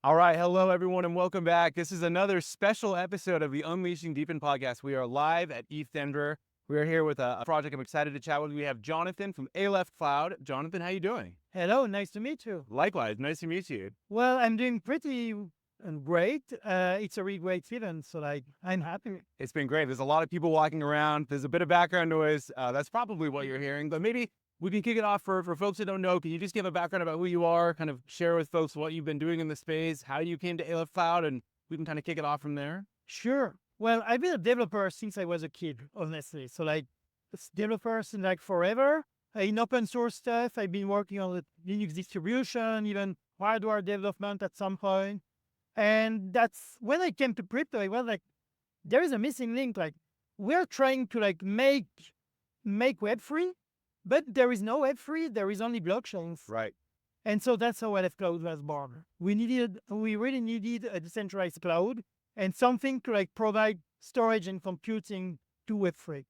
All right. Hello, everyone, and welcome back. This is another special episode of the Unleashing DePIN podcast. We are live at Eth Denver. We are here with a project I'm excited to chat with. We have Jonathan from Aleph Cloud. Jonathan, how you doing? Hello, nice to meet you. Likewise. Nice to meet you. Well, I'm doing pretty great. It's a really great feeling, so I'm happy. It's been great. There's a lot of people walking around. There's a bit of background noise. That's probably what you're hearing, but maybe we can kick it off for folks that don't know. Can you just give a background about who you are, kind of share with folks what you've been doing in the space, how you came to Aleph Cloud, and we can kind of kick it off from there? Sure. Well, I've been a developer since I was a kid, honestly. So developer since forever. In open source stuff, I've been working on the Linux distribution, even hardware development at some point. And that's when I came to crypto. I was like, there is a missing link. Like, we're trying to make Web3, but there is no Web3. There is only blockchains. Right. And so that's how Aleph Cloud was born. We really needed a decentralized cloud and something to provide storage and computing to Web3.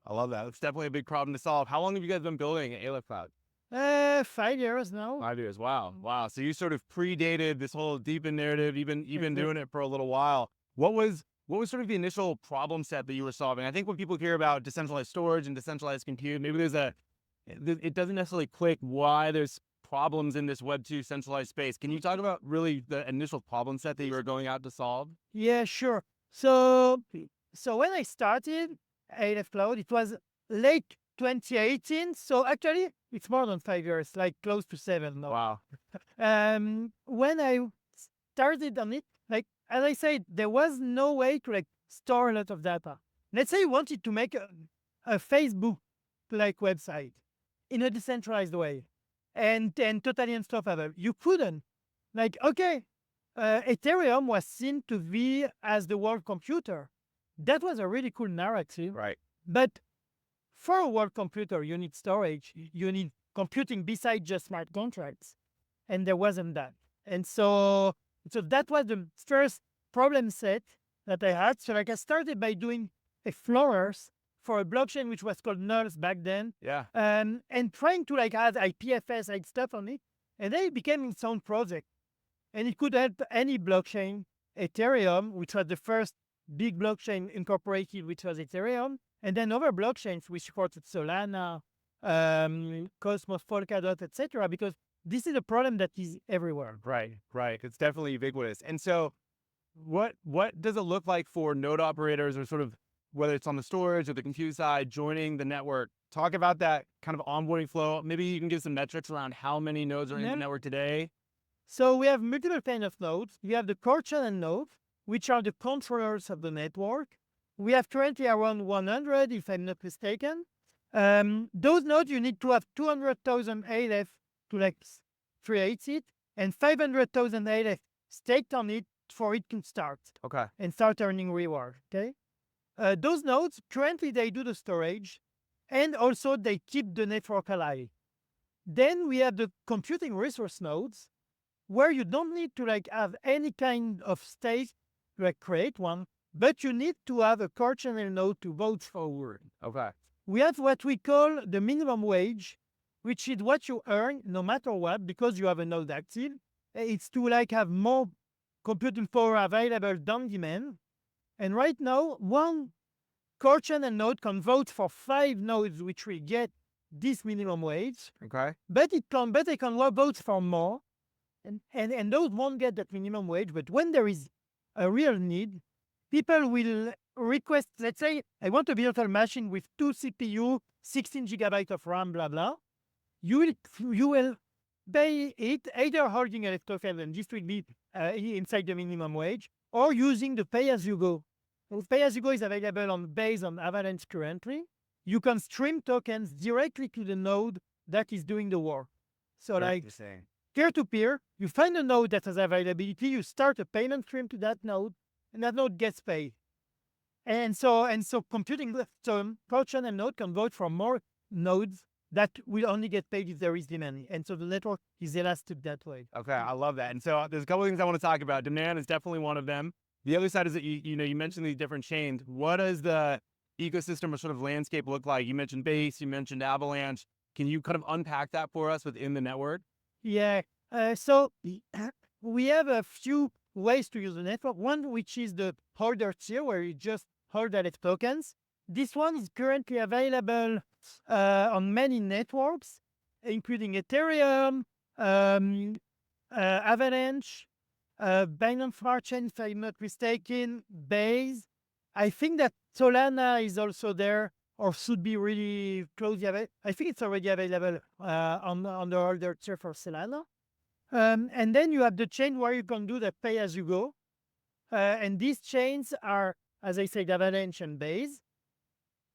I love that. It's definitely a big problem to solve. How long have you guys been building Aleph Cloud? 5 years now. 5 years. Wow. Wow. So you sort of predated this whole DePIN narrative, even doing it for a little while. What was sort of the initial problem set that you were solving? I think when people hear about decentralized storage and decentralized compute, maybe it doesn't necessarily click why there's problems in this Web2 centralized space. Can you talk about really the initial problem set that you were going out to solve? Yeah, sure. So when I started Aleph Cloud, it was late 2018. So actually, it's more than 5 years, like close to 7 now. Wow. When I started on it, as I said, there was no way to store a lot of data. Let's say you wanted to make a Facebook website in a decentralized way and totally unstoppable. You couldn't. Ethereum was seen to be as the world computer. That was a really cool narrative. Right. But for a world computer, you need storage. You need computing besides just smart contracts. And there wasn't that. And so that was the first problem set that I had. So I started by doing explorers for a blockchain which was called Nulls back then. Yeah. And trying to add IPFS stuff on it. And then it became its own project. And it could help any blockchain. Ethereum, which was the first big blockchain incorporated, which was Ethereum. And then other blockchains we supported Solana, Cosmos, Polkadot, etc. Because this is a problem that is everywhere. Right. It's definitely ubiquitous. And so what does it look like for node operators, or sort of whether it's on the storage or the compute side, joining the network? Talk about that kind of onboarding flow. Maybe you can give some metrics around how many nodes are in the network today. So we have multiple kinds of nodes. We have the core channel nodes, which are the controllers of the network. We have currently around 100, if I'm not mistaken. Those nodes, you need to have 200,000 Aleph to create it, and 500,000 Aleph staked on it for it to start. Okay. And start earning reward. Okay. Those nodes, currently they do the storage, and also they keep the network alive. Then we have the computing resource nodes, where you don't need to have any kind of stake to create one, but you need to have a core channel node to vote forward. Okay. We have what we call the minimum wage, which is what you earn no matter what, because you have a node active. It's to have more computing power available down demand. And right now, one core channel node can vote for 5 nodes, which will get this minimum wage. Okay. But they can vote for more. And those won't get that minimum wage. But when there is a real need, people will request, let's say, I want a virtual machine with 2 CPU, 16 gigabytes of RAM, blah, blah. You will pay it either holding a token, and this will be inside the minimum wage, or using the pay-as-you-go. Pay-as-you-go is available based on Avalanche currently. You can stream tokens directly to the node that is doing the work. So peer-to-peer, you find a node that has availability, you start a payment stream to that node, and that node gets paid. And so computing, so core channel node can vote for more nodes that will only get paid if there is demand. And so the network is elastic that way. Okay, I love that. And so there's a couple of things I want to talk about. Demand is definitely one of them. The other side is that you mentioned these different chains. What does the ecosystem or sort of landscape look like? You mentioned Base, you mentioned Avalanche. Can you kind of unpack that for us within the network? Yeah. So we have a few ways to use the network. One, which is the holder tier, where you just hold Aleph tokens. This one is currently available on many networks, including Ethereum, Avalanche, Binance Smart Chain, if I'm not mistaken, Base. I think that Solana is also there, or should be really closely available. I think it's already available on the holder tier for Solana. And then you have the chain where you can do the pay as you go. And these chains are, as I said, Avalanche and Base.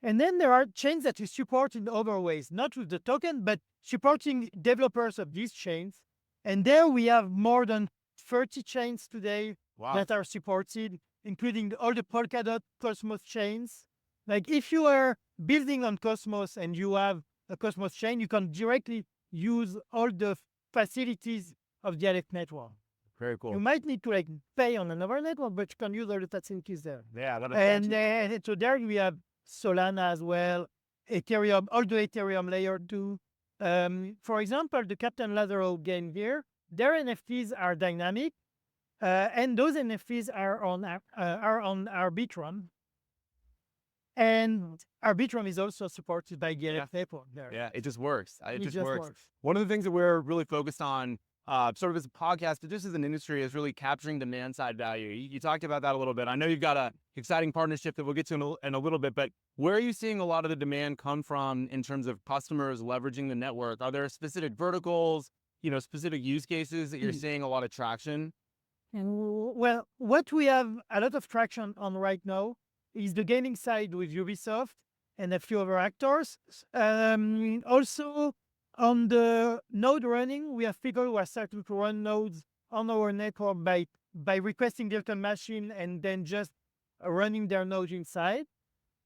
And then there are chains that you support in other ways, not with the token, but supporting developers of these chains. And there we have more than 30 chains today that are supported, including all the Polkadot Cosmos chains. Like if you are building on Cosmos and you have a Cosmos chain, you can directly use all the facilities of the Aleph network. Very cool. You might need to like pay on another network, but you can use all the facilities there. Yeah, And so there we have Solana as well, Ethereum, all the Ethereum layer 2. For example, the Captain Lazaro game here, their NFTs are dynamic, and those NFTs are on Arbitrum. And Arbitrum is also supported by the Aleph network there. Yeah, it just works. It just just works. One of the things that we're really focused on, sort of as a podcast, but just as an industry, is really capturing demand side value. You talked about that a little bit. I know you've got an exciting partnership that we'll get to in a little bit, but where are you seeing a lot of the demand come from in terms of customers leveraging the network? Are there specific verticals, specific use cases that you're seeing a lot of traction? Well, what we have a lot of traction on right now is the gaming side with Ubisoft and a few other actors. Also, on the node running, we have people who are starting to run nodes on our network by requesting virtual machine and then just running their node inside.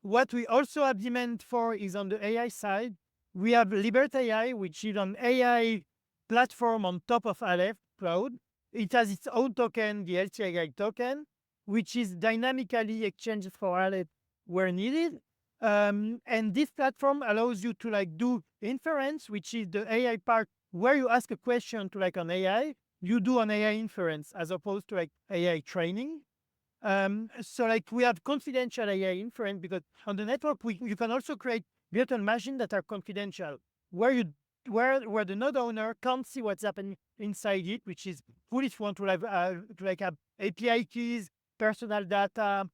What we also have demand for is on the AI side. We have LibertAI, which is an AI platform on top of Aleph Cloud. It has its own token, the LTI token, which is dynamically exchanged for Aleph where needed. And this platform allows you to do inference, which is the AI part where you ask a question to an AI. You do an AI inference as opposed to AI training. So we have confidential AI inference because on the network you can also create virtual machines that are confidential, where the node owner can't see what's happening inside it, which is cool if you want to have API keys, personal data,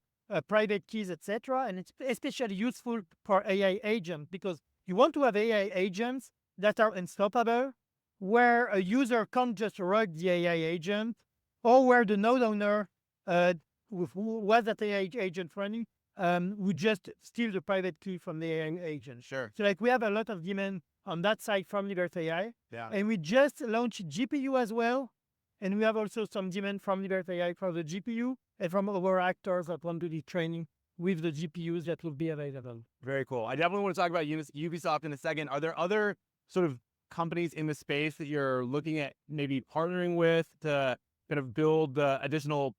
private keys, etc. And it's especially useful for AI agents because you want to have AI agents that are unstoppable, where a user can't just rug the AI agent, or where the node owner who was that AI agent running would just steal the private key from the AI agent. Sure. So we have a lot of demand on that side from LibertAI. Yeah. And we just launched GPU as well. And we have also some demand from LibertAI for the GPU and from other actors that want to do training with the GPUs that will be available. Very cool. I definitely want to talk about Ubisoft in a second. Are there other sort of companies in the space that you're looking at maybe partnering with to kind of build the additional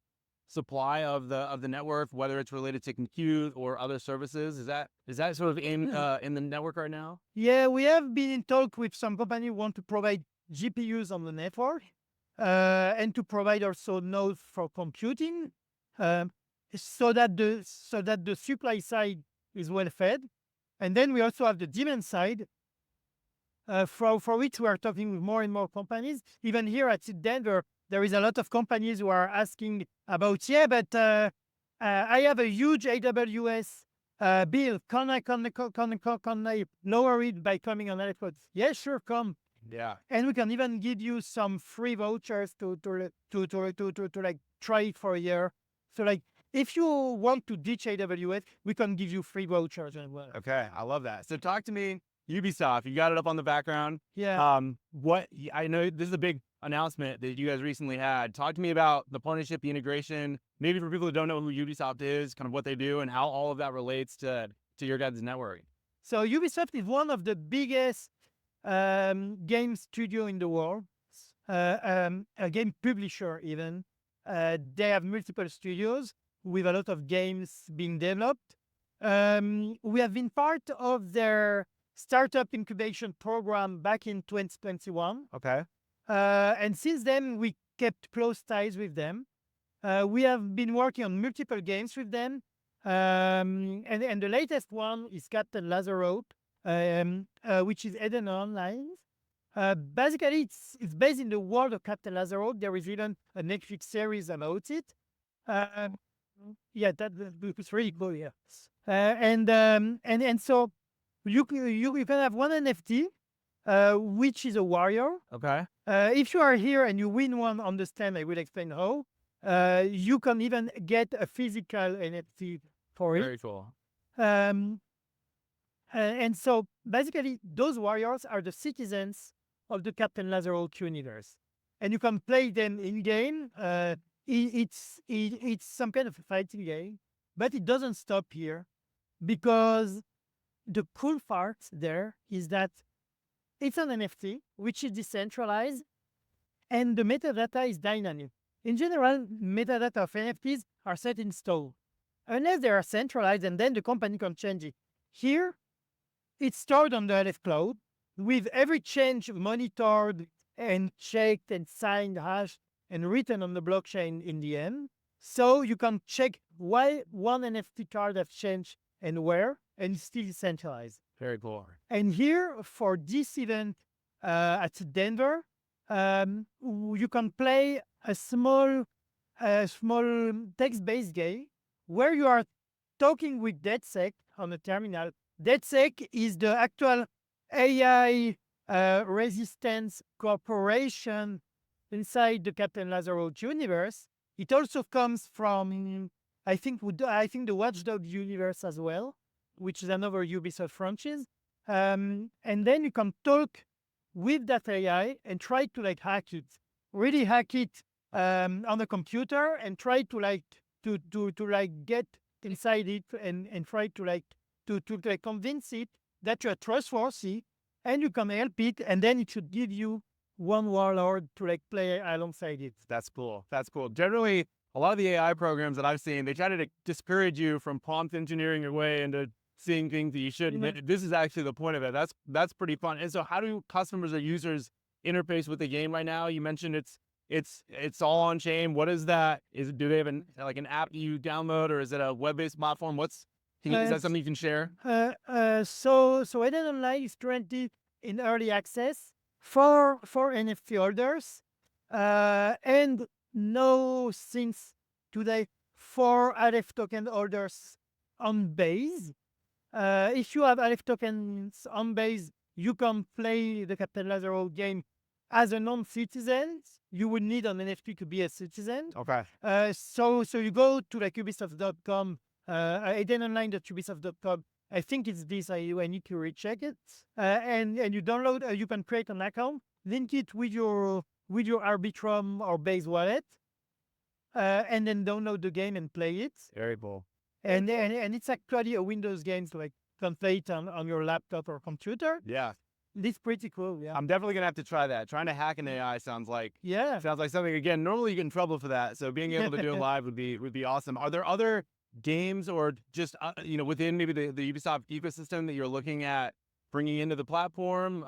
supply of the network, whether it's related to compute or other services? Is that sort of in the network right now? Yeah, we have been in talk with some company who want to provide GPUs on the network and to provide also nodes for computing, so that the supply side is well fed. And then we also have the demand side, for which we are talking with more and more companies. Even here at Eth Denver, there is a lot of companies who are asking about, but I have a huge AWS bill. Can I lower it by coming on Aleph Cloud? Yeah, sure, come. Yeah. And we can even give you some free vouchers to try it for a year. So if you want to ditch AWS, we can give you free vouchers as well. Okay, I love that. So talk to me, Ubisoft. You got it up on the background. Yeah. I know this is a big announcement that you guys recently had. Talk to me about the partnership, the integration, maybe for people who don't know who Ubisoft is, kind of what they do and how all of that relates to your guys' network. So Ubisoft is one of the biggest game studio in the world, a game publisher even. They have multiple studios with a lot of games being developed. We have been part of their startup incubation program back in 2021. Okay. And since then, we kept close ties with them. We have been working on multiple games with them. And the latest one is Captain Lazaro, which is Eden Online. Basically, it's based in the world of Captain Lazaro. There is even a Netflix series about it. Yeah, that was really cool. Yeah, and so you can have one NFT, which is a warrior. Okay. If you are here and you win one on the stand, I will explain how. You can even get a physical NFT for it. Very cool. And so basically, those warriors are the citizens of the Captain Lazaro universe, and you can play them in game. It's some kind of a fighting game, but it doesn't stop here, because the cool part there is that it's an NFT which is decentralized, and the metadata is dynamic. In general, metadata of NFTs are set in stone, unless they are centralized, and then the company can change it. Here, it's stored on the Aleph Cloud, with every change monitored and checked and signed, hashed, and written on the blockchain in the end. So you can check why one NFT card has changed and where, and it's still centralized. Very cool. And here, for this event at Denver, you can play a small text-based game where you are talking with DeadSec on the terminal. DeadSec is the actual AI resistance corporation inside the Captain Lazaro universe. It also comes from, I think the Watchdog universe as well, which is another Ubisoft franchise. And then you can talk with that AI and try to hack it, really hack it on the computer, and try to get inside it and try to convince it that you are trustworthy and you can help it, and then it should give you one warlord to play alongside it. That's cool. That's cool. Generally, a lot of the AI programs that I've seen, they try to discourage you from prompt engineering your way into seeing things that you shouldn't. Mhm. This is actually the point of it. That's pretty fun. And so, how do customers or users interface with the game right now? You mentioned it's all on chain. What is that? Do they have an app you download, or is it a web-based platform? Is that something you can share? So Eden Online is currently in early access for NFT holders, and now since today for Aleph token holders on base. If you have Aleph tokens on base, you can play the Captain Lazaro game as a non-citizen. You would need an NFT to be a citizen. Okay. So you go to Ubisoft.com, edenonline.ubisoft.com. I think it's this. I need to recheck it. And you download. You can create an account, link it with your Arbitrum or Base wallet, and then download the game and play it. Very cool. And it's actually a Windows game, so can play it on your laptop or computer. Yeah. It's pretty cool. Yeah. I'm definitely gonna have to try that. Trying to hack an AI sounds like something. Again, normally you get in trouble for that. So being able to do it live would be awesome. Are there other games or just within maybe the Ubisoft ecosystem that you're looking at bringing into the platform?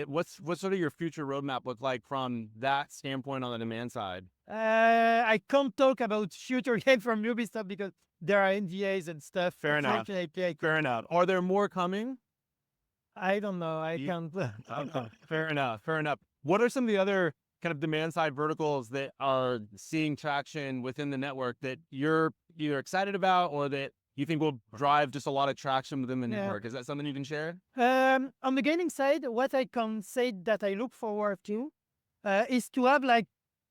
What's sort of your future roadmap look like from that standpoint on the demand side? I can't talk about future games from Ubisoft because there are NDAs and stuff. Fair enough. Fair enough. Are there more coming? I don't know. I can't. Fair enough. Fair enough. What are some of the other kind of demand side verticals that are seeing traction within the network that you're either excited about or that you think will drive just a lot of traction within the network? Is that something you can share? On the gaming side, what I can say that I look forward to is to have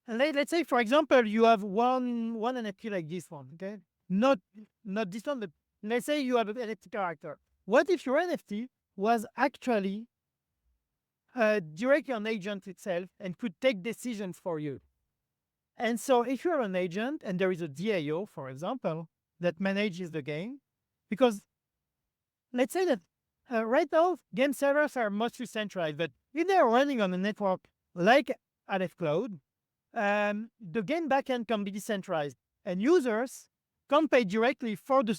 let's say, for example, you have one NFT like this one, okay? Not this one, but let's say you have an NFT character. What if your NFT was actually directly an agent itself and could take decisions for you? And so if you're an agent and there is a DAO, for example, that manages the game, because let's say that right now, game servers are mostly centralized, but if they're running on a network like Aleph Cloud, the game backend can be decentralized, and users can pay directly for all the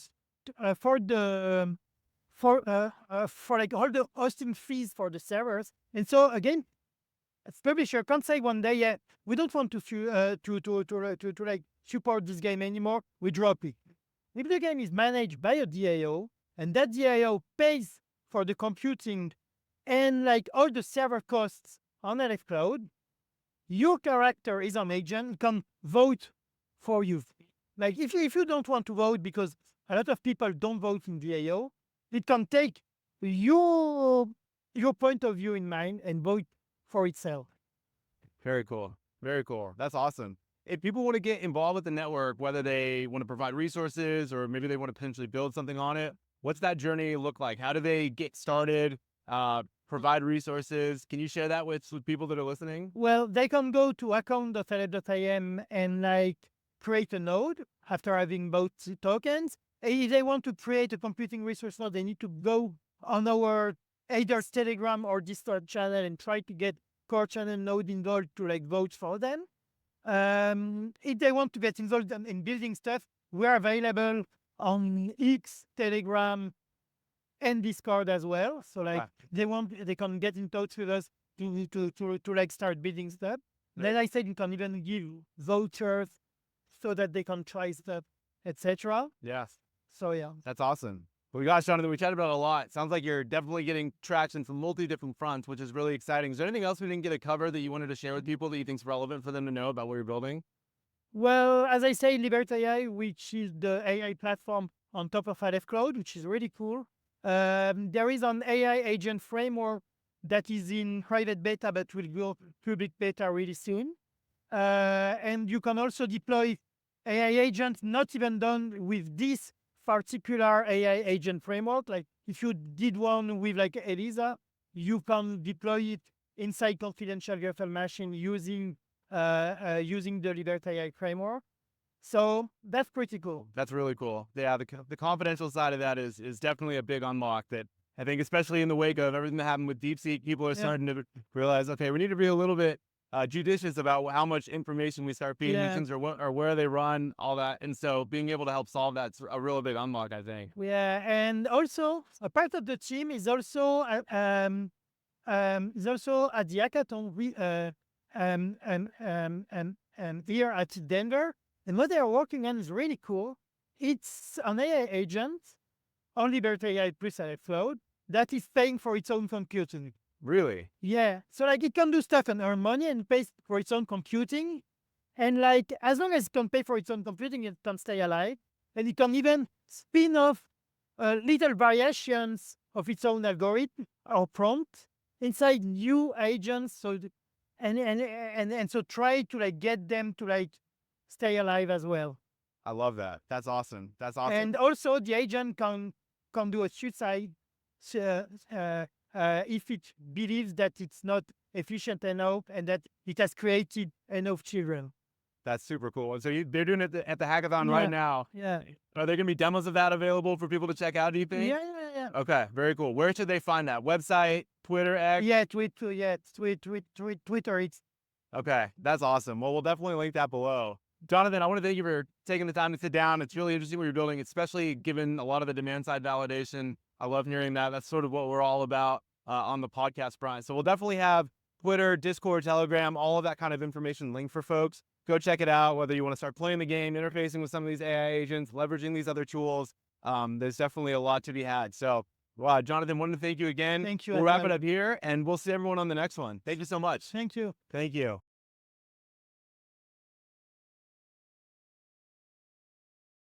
hosting fees for the servers. And so again, publisher can't say one day, yeah, we don't want to like support this game anymore. We drop it. If the game is managed by a DAO and that DAO pays for the computing and like all the server costs on Aleph Cloud, your character is an agent, can vote for you. Like if you don't want to vote because a lot of people don't vote in DAO, it can take your point of view in mind and vote for itself. Very cool. Very cool. That's awesome. If people want to get involved with the network, whether they want to provide resources or maybe they want to potentially build something on it, what's that journey look like? How do they get started? Provide resources? Can you share that with people that are listening? Well, they can go to account.aleph.im and like create a node after having bought the tokens. If they want to create a computing resource node, they need to go on our either Telegram or Discord channel and try to get core channel node involved to like vote for them. If they want to get involved in building stuff, we're available on X, Telegram, and Discord as well. So like they can get in touch with us to like start building stuff. Then I said you can even give vouchers so that they can try stuff, etc. Yes. So yeah. That's awesome. Well, gosh, Jonathan, we chatted about it a lot. Sounds like you're definitely getting traction from different fronts, which is really exciting. Is there anything else we didn't get to cover that you wanted to share with people that you think is relevant for them to know about what you're building? Well, as I say, LibertAI, which is the AI platform on top of Aleph Cloud, which is really cool. There is an AI agent framework that is in private beta, but will go public beta really soon. And you can also deploy AI agents not even done with this particular AI agent framework. Like if you did one with like Elisa, you can deploy it inside confidential virtual machine using the LibertAI framework. So that's pretty cool. That's really cool. Yeah, the confidential side of that is definitely a big unlock that I think, especially in the wake of everything that happened with DeepSeek, people are starting to realize, okay, we need to be a little bit judicious about how much information we start feeding these things or where they run, all that. And so being able to help solve that's a really big unlock, I think. Yeah, and also a part of the team is also at the hackathon here at Denver. And what they are working on is really cool. It's an AI agent on LibertAI plus Aleph Cloud that is paying for its own computing. Really? Yeah. So like it can do stuff and earn money and pay for its own computing. And like as long as it can pay for its own computing, it can stay alive. And it can even spin off little variations of its own algorithm or prompt inside new agents. So and so try to like get them to like stay alive as well. I love that. That's awesome. That's awesome. And also the agent can do a suicide if it believes that it's not efficient enough and that it has created enough children. That's super cool. And so they're doing it at the hackathon right now. Yeah. Are there going to be demos of that available for people to check out, do you think? Yeah. Okay, very cool. Where should they find that? Website, Twitter, X? Yeah, Twitter. It's okay, that's awesome. Well, we'll definitely link that below. Jonathan, I want to thank you for taking the time to sit down. It's really interesting what you're building, especially given a lot of the demand side validation. I love hearing that. That's sort of what we're all about on the podcast front. So we'll definitely have Twitter, Discord, Telegram, all of that kind of information linked for folks. Go check it out, whether you want to start playing the game, interfacing with some of these AI agents, leveraging these other tools. There's definitely a lot to be had. So, Jonathan, wanted to thank you again. Thank you. We'll wrap it up here, and we'll see everyone on the next one. Thank you so much. Thank you. Thank you.